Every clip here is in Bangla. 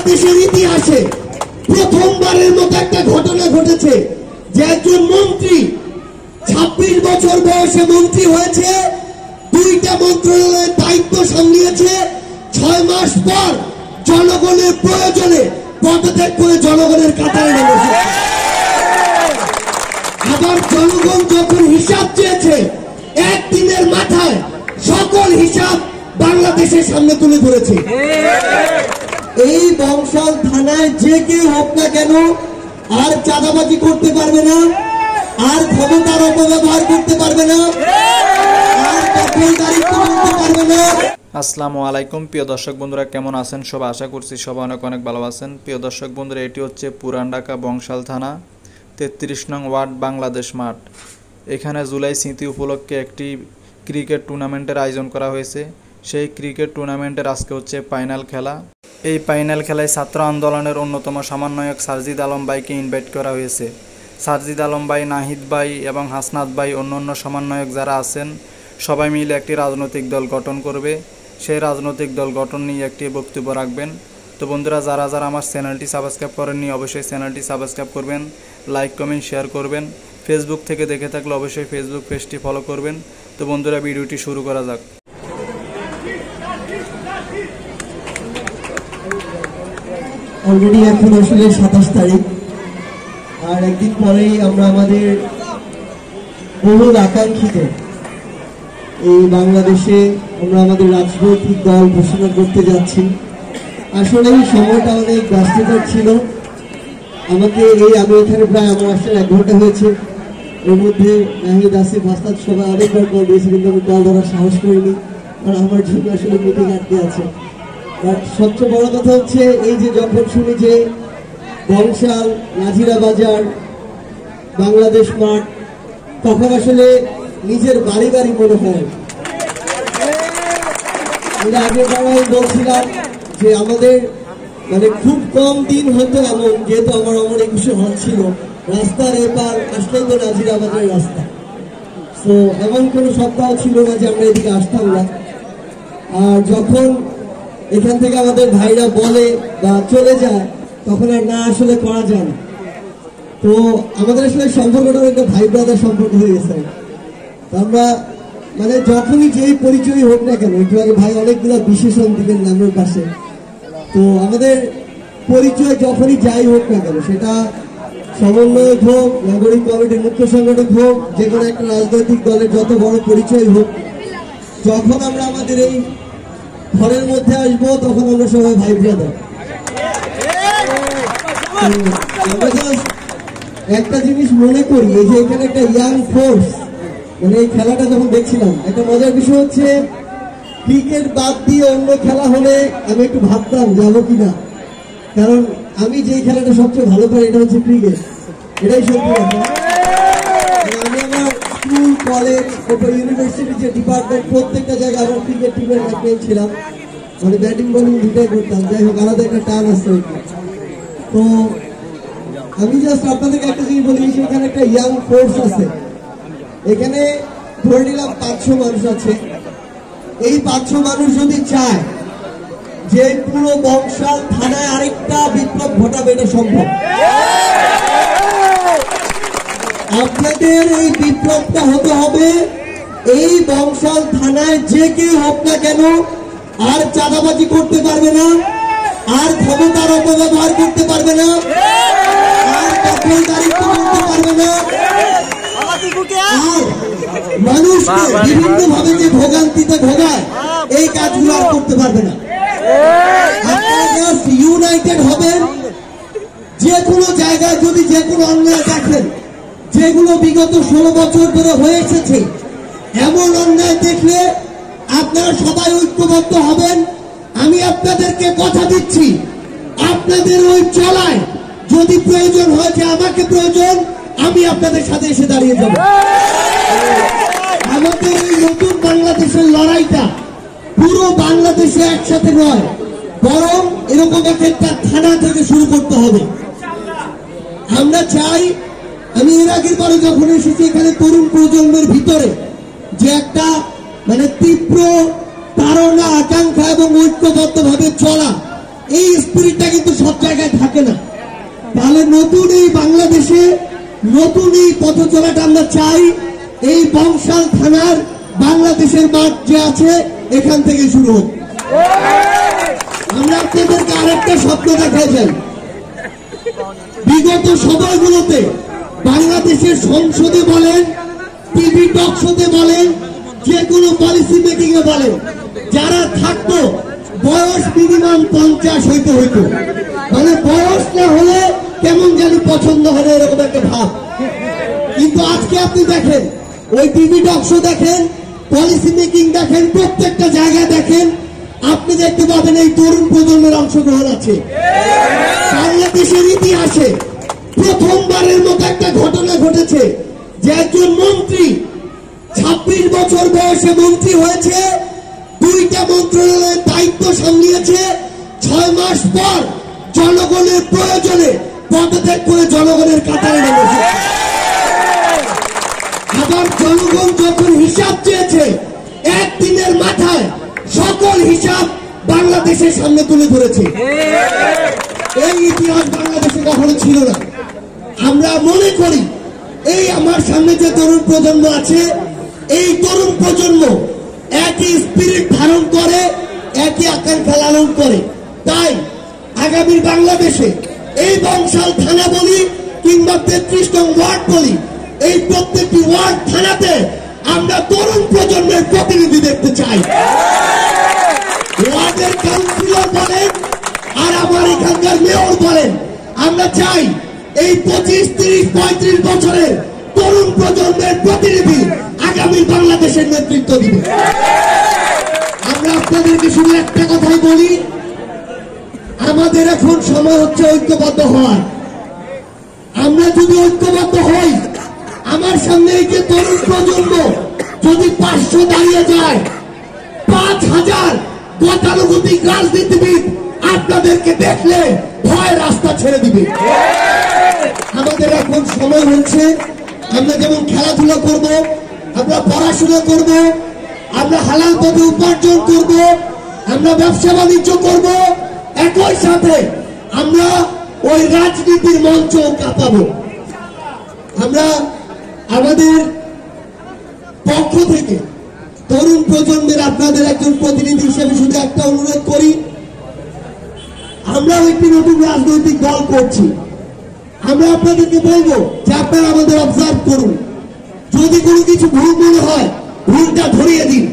বাংলাদেশের ইতিহাসে প্রথমবারের মতো একটা ঘটনা ঘটেছে যে একজন মন্ত্রী 26 বছর বয়সে মন্ত্রী হয়েছে, 2টা মন্ত্রণালয়ের দায়িত্ব সামলিয়েছে, 6 মাস পর জনগণের প্রয়োজনে পদত্যাগ করে জনগণের কাতারে নেমেছে। আবার জনগণ যখন হিসাব চেয়েছে, একদিনের মাথায় সকল হিসাব বাংলাদেশের সামনে তুলে ধরেছে। এই বংশাল থানায় যে কেউ হোক না কেন আর চাঁদাবাজি করতে পারবে না, আর ক্ষমতার অপব্যবহার করতে পারবে না, আর দখলদারিত্ব করতে পারবে না। আসসালামু আলাইকুম প্রিয় দর্শক বন্ধুরা, কেমন আছেন সবাই? আশা করছি সবাই অনেক অনেক ভালো আছেন। প্রিয় দর্শক বন্ধুরা, এটি হচ্ছে পুরান ঢাকা বংশাল থানা 33 নং ওয়ার্ড বাংলাদেশ মাঠ। এখানে জুলাই স্মৃতি উপলক্ষে একটি ক্রিকেট টুর্নামেন্টের আয়োজন করা হয়েছে। সেই ক্রিকেট টুর্নামেন্টের আজকে হচ্ছে ফাইনাল খেলা। এই ফাইনাল খেলায় ছাত্র আন্দোলনের অন্যতম সমন্বয়ক সারজিদ আলম ভাইকে ইনভাইট করা হয়েছে। সারজিদ আলম ভাই, নাহিদ ভাই এবং হাসনাত ভাই, অন্যান্য সমন্বয়ক যারা আছেন সবাই মিলে একটি রাজনৈতিক দল গঠন করবে। সেই রাজনৈতিক দল গঠন নিয়ে একটি বক্তব্য রাখবেন। তো বন্ধুরা, যারা যারা আমার চ্যানেলটি সাবস্ক্রাইব করেননি অবশ্যই চ্যানেলটি সাবস্ক্রাইব করবেন, লাইক কমেন্ট শেয়ার করবেন। ফেসবুক থেকে দেখে থাকলে অবশ্যই ফেসবুক পেজটি ফলো করবেন। তো বন্ধুরা, ভিডিওটি শুরু করা যাক। অলরেডি এখন আসলে 27 তারিখ, আর একদিন পরেই আমরা আমাদের বহুল আকাঙ্ক্ষিত এই বাংলাদেশে আমরা আমাদের রাজনৈতিক দল ঘোষণা করতে যাচ্ছি। আসলে এই সময়টা অনেক ব্যস্ততার ছিল। আমি এখানে প্রায় আমার আসলে 1 ঘন্টা হয়েছে। এর মধ্যে নাহিদ, আসিফ, হাসনাত সবাই অনেকবার কল দিয়েছে, কিন্তু আমি কল ধরার সাহস করিনি, কারণ আমার জন্য আসলে মিটিং আটকে আছে। আর সবচেয়ে বড় কথা হচ্ছে, এই যে যখন শুনি যে বংশাল, নাজিরা বাজার, বাংলাদেশ মাঠ, তখন আসলে নিজের বাড়ি বাড়ি মনে হয়। আগের বার আমি বলছিলাম যে আমাদের খুব কম দিন হতো এমন, যেহেতু আমার 21 হল ছিল, রাস্তার এপার আসলেই তো নাজিরা বাজারের রাস্তা। তো এমন কোনো সপ্তাহ ছিল না যে আমরা এদিকে আসতাম না। আর যখন এখান থেকে আমাদের ভাইরা বলে বা চলে যায়, তখন আর না আসলে করা যায় না। তো আমাদের আসলে সম্পর্কটা একটা ভাই ব্রাদার সম্পর্ক হয়ে গেছে। আমরা যখনই যেই পরিচয় হোক না কেন, একটু আগে ভাই অনেকগুলো বিশেষণ দিলেন নামের পাশে, তো আমাদের পরিচয় যখনই যাই হোক না কেন, সেটা সমন্বয়ক হোক, নাগরিক কমিটির মুখ্য সংগঠক হোক, যে কোনো একটা রাজনৈতিক দলের যত বড় পরিচয় হোক, যখন আমরা আমাদের এই ঘরের মধ্যে আসবো, তখন আমরা সবাই ভাই ব্রাদার। একটা জিনিস মনে করি, এই যে এখানে একটা ইয়াং ফোর্স, এই খেলাটা যখন দেখছিলাম, একটা মজার বিষয় হচ্ছে, ক্রিকেট বাদ দিয়ে অন্য খেলা হলে আমি একটু ভাবতাম যাবো কিনা, কারণ আমি যে খেলাটা সবচেয়ে ভালো পারি এটা হচ্ছে ক্রিকেট। এটাই সত্যি কথা। আমি আমার স্কুল, কলেজ, ইউনিভার্সিটি যে ডিপার্টমেন্ট, প্রত্যেকটা জায়গায় আমার ক্রিকেট টিমের ক্যাপ্টেন ছিলাম। ব্যাটিং বোলিং দুটাই করতাম। যাই হোক, আলাদা একটা টান আছে। তো আমি জাস্ট আপনাদেরকে একটা জিনিস বলি, এখানে একটা ইয়াং ফোর্স আছে। এখানে ধরে নিলাম 500 মানুষ আছে। এই 500 মানুষ যদি চায় যে পুরো বংশাল থানায় আরেকটা বিপ্লব ঘটাবে, এটা সম্ভব। আপনাদের এই বিপ্লবটা হতে হবে, এই বংশাল থানায় যে কেউ হোক না কেন আর চাঁদাবাজি করতে পারবে না, আর ক্ষমতার অপব্যবহার করতে পারবে না, আর দখলদারিত্ব করতে পারবে না, আর মানুষকে বিভিন্ন ভাবে যে ভোগান্তিতে ভোগায় এই কাজগুলো আর করতে পারবে না। আপনারা জাস্ট ইউনাইটেড হবেন। যে কোনো জায়গায় যদি যে কোনো অন্যায় দেখেন, যেগুলো বিগত 16 বছর ধরে হয়ে এসেছে, এমন অন্যায় দেখলে আপনারা সবাই ঐক্যবদ্ধ হবেন। আমি আপনাদেরকে কথা দিচ্ছি, আপনাদের ওই চলায় যদি প্রয়োজন হয় যে আমাকে প্রয়োজন, আমি আপনাদের সাথে এসে দাঁড়িয়ে যাব। আমাদের এই নতুন বাংলাদেশের লড়াইটা পুরো বাংলাদেশে একসাথে নয়, বরং এরকম একটা থানা থেকে শুরু করতে হবে। আমরা চাই, আমি এর আগের বারে যখন এসেছি, এখানে তরুণ প্রজন্মের ভিতরে যে একটা তীব্র তাড়না, আকাঙ্ক্ষা এবং ঐক্যবদ্ধ ভাবে চলা, এই স্পিরিটটা কিন্তু সব জায়গায় থাকে না। তাহলে নতুন এই বাংলাদেশে নতুন এই পথ চলাটা আমরা চাই। এই বংশাল থানার বাংলাদেশের মাঠ যে আছে এখান থেকে শুরু হোক। আমরা আপনাদেরকে আরেকটা স্বপ্ন দেখাই যাই। বিগত সময়গুলোতে বাংলাদেশের সংসদে বলেন, টিভি টক শোতে বলেন, যে কোনো পলিসি মেকিং এ বলেন, যারা থাকতো বয়স মিনিমাম 50 হইতে হইতো, মানে বয়স না হলে কেমন জানি পছন্দ হবে এরকম একটা ভাব। কিন্তু আজকে আপনি দেখেন, ওই টিভি টক শো দেখেন, পলিসি মেকিং দেখেন, প্রত্যেকটা জায়গায় দেখেন, আপনি দেখতে পাবেন এই তরুণ প্রজন্মের অংশগ্রহণ আছে। বাংলাদেশের ইতিহাসে প্রথমবারের মতো একটা ঘটনা ঘটেছে যে একজন মন্ত্রী 26 বছর বয়সে মন্ত্রী হয়েছে, 2টা মন্ত্রণালয়ের দায়িত্ব সামলিয়েছে, 6 মাস পর জনগণের প্রয়োজনে পদত্যাগ করে জনগণের কাতারে নেমেছে। আবার জনগণ যখন হিসাব চেয়েছে, একদিনের মাথায় সকল হিসাব বাংলাদেশের সামনে তুলে ধরেছে। এই ইতিহাস বাংলাদেশে কখনো ছিল না। আমরা মনে করি এই আমার সামনে যে তরুণ প্রজন্ম আছে, এই তরুণ প্রজন্ম একই স্পিরিট ধারণ করে, একই আকাঙ্ক্ষা লালন করে। তাই আগামী বাংলাদেশে এই বংশাল থানা বলি কিংবা 33 নং ওয়ার্ড বলি, এই প্রত্যেকটি ওয়ার্ড থানাতে আমরা তরুণ প্রজন্মের প্রতিনিধি দেখতে চাই। ওয়ার্ডের কাউন্সিলর বলেন আর আমার এখানকার মেয়র বলেন, আমরা চাই এই 25, 30, 35 বছরের তরুণ প্রজন্মের প্রতিনিধি আগামী বাংলাদেশের নেতৃত্ব দিবে। আমরা আপনাদেরকে শুধু একটা কথাই বলি, আমাদের এখন সময় হচ্ছে ঐক্যবদ্ধ হওয়ার। আমরা যদি ঐক্যবদ্ধ হই, আমার সামনে এই যে তরুণ প্রজন্ম যদি 500 দাঁড়িয়ে যায়, 5000 গতানুগতিক রাজনীতিবিদ আপনাদেরকে দেখলে ভয় রাস্তা ছেড়ে দিবে। আমাদের এখন সময় হচ্ছে, আমরা যেমন খেলাধুলা করব, আমরা পড়াশোনা করব, আমরা হালাল পথে উপার্জন করব, আমরা ব্যবসা বাণিজ্য করব, একই সাথে আমরা ওই রাজনীতির মঞ্চ কাঁপাবো। আমরা আমাদের পক্ষ থেকে তরুণ প্রজন্মের আপনাদের একজন প্রতিনিধি হিসেবে শুধু একটা অনুরোধ করি, আমরাও একটি নতুন রাজনৈতিক দল করছি। আমরা আপনাদেরকে বলবো যে আপনারা আমাদের অবজার্ভ করুন, যদি কোনো কিছু ভুল মনে হয় ভুলটা ধরিয়ে দিন,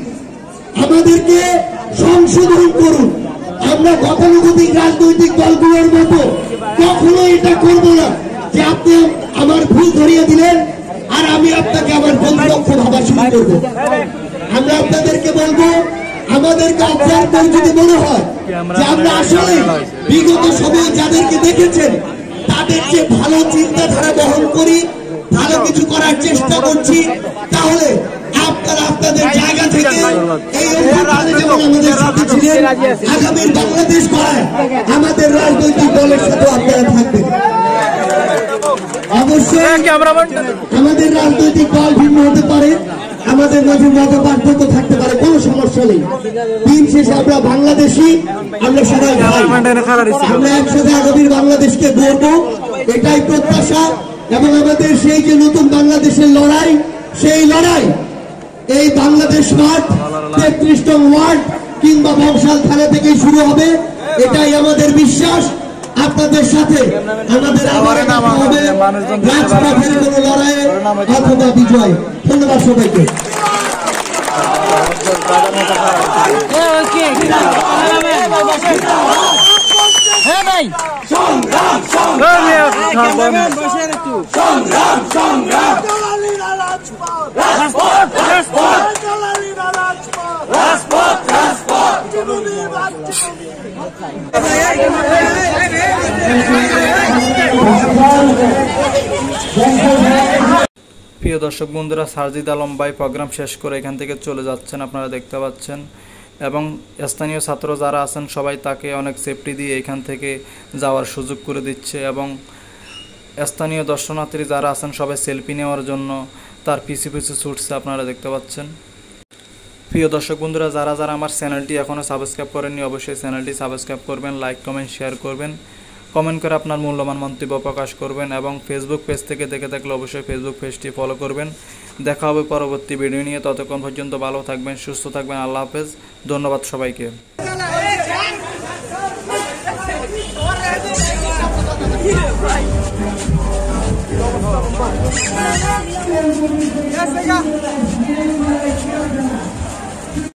আমাদেরকে সংশোধন করুন। আমরা গতানুগতিক রাজনৈতিক দলগুলোর মতো কখনো এটা করবো না যে আপনি আমার ভুল ধরিয়ে দিলেন আর আমি আপনাকে আমার প্রতিপক্ষ ভাবা শুরু করবো। আমরা আপনাদেরকে বলবো, আমাদেরকে অবজার্ভ করে যদি মনে হয় যে আমরা আসলে বিগত সময়ে যাদেরকে দেখেছেন তাদের যে ভালো চিন্তাধারা বহন করি, ভালো কিছু করার চেষ্টা করছি, তাহলে আপনারা আপনাদের জায়গা থেকে এই অভ্যুত্থানে যেমন আমাদের সাথে ছিলেন, আগামী বাংলাদেশ গড়ায় আমাদের রাজনৈতিক দলের সাথে আপনারা থাকবেন। অবশ্যই আমাদের রাজনৈতিক দল ভিন্ন হতে পারে, আমাদের মাঝে মত পার্থক্য থাকতে পারে, কোনো সমস্যা নেই। দিন শেষে আমরা বাংলাদেশি, আমরা সবাই ভাই, আমরা একসাথে আগামী বাংলাদেশকে গড়ব, এটাই প্রত্যাশা। এবং আমাদের সেই যে নতুন বাংলাদেশের লড়াই, সেই লড়াই এই বাংলাদেশ মাঠ 33 নং ওয়ার্ড কিংবা বংশাল থানা থেকেই শুরু হবে, এটাই আমাদের বিশ্বাস। আপনাদের সাথে আমাদের আবার দেখা হবে রাজপথের কোন লড়াইয়ে অথবা বিজয়। ধন্যবাদ সবাইকে। সংগ্রাম সংগ্রাম সংগ্রাম সংগ্রাম রাজপথ রাজপথ রাজপথ রাজপথ। প্রিয় দর্শক বন্ধুরা, সারজিদ আলম ভাই প্রোগ্রাম শেষ করে এখান থেকে চলে যাচ্ছেন, আপনারা দেখতে পাচ্ছেন। এবং স্থানীয় ছাত্র যারা আছেন সবাই তাকে অনেক সেফটি দিয়ে এখান থেকে যাওয়ার সুযোগ করে দিচ্ছে। এবং স্থানীয় দর্শনার্থী যারা আছেন সবাই সেলফি নেওয়ার জন্য তার পিছু পিছু ছুটছে, আপনারা দেখতে পাচ্ছেন। প্রিয় দর্শক বন্ধুরা, যারা যারা আমার চ্যানেলটি এখনও সাবস্ক্রাইব করেননি অবশ্যই চ্যানেলটি সাবস্ক্রাইব করবেন, লাইক কমেন্ট শেয়ার করবেন, কমেন্ট করে আপনার মূল্যবান মন্তব্য প্রকাশ করবেন এবং ফেসবুক পেজ থেকে দেখে থাকলে অবশ্যই ফেসবুক পেজটি ফলো করবেন। দেখা হবে পরবর্তী ভিডিও নিয়ে। ততক্ষণ পর্যন্ত ভালো থাকবেন, সুস্থ থাকবেন। আল্লাহ হাফেজ। ধন্যবাদ সবাইকে। Yes,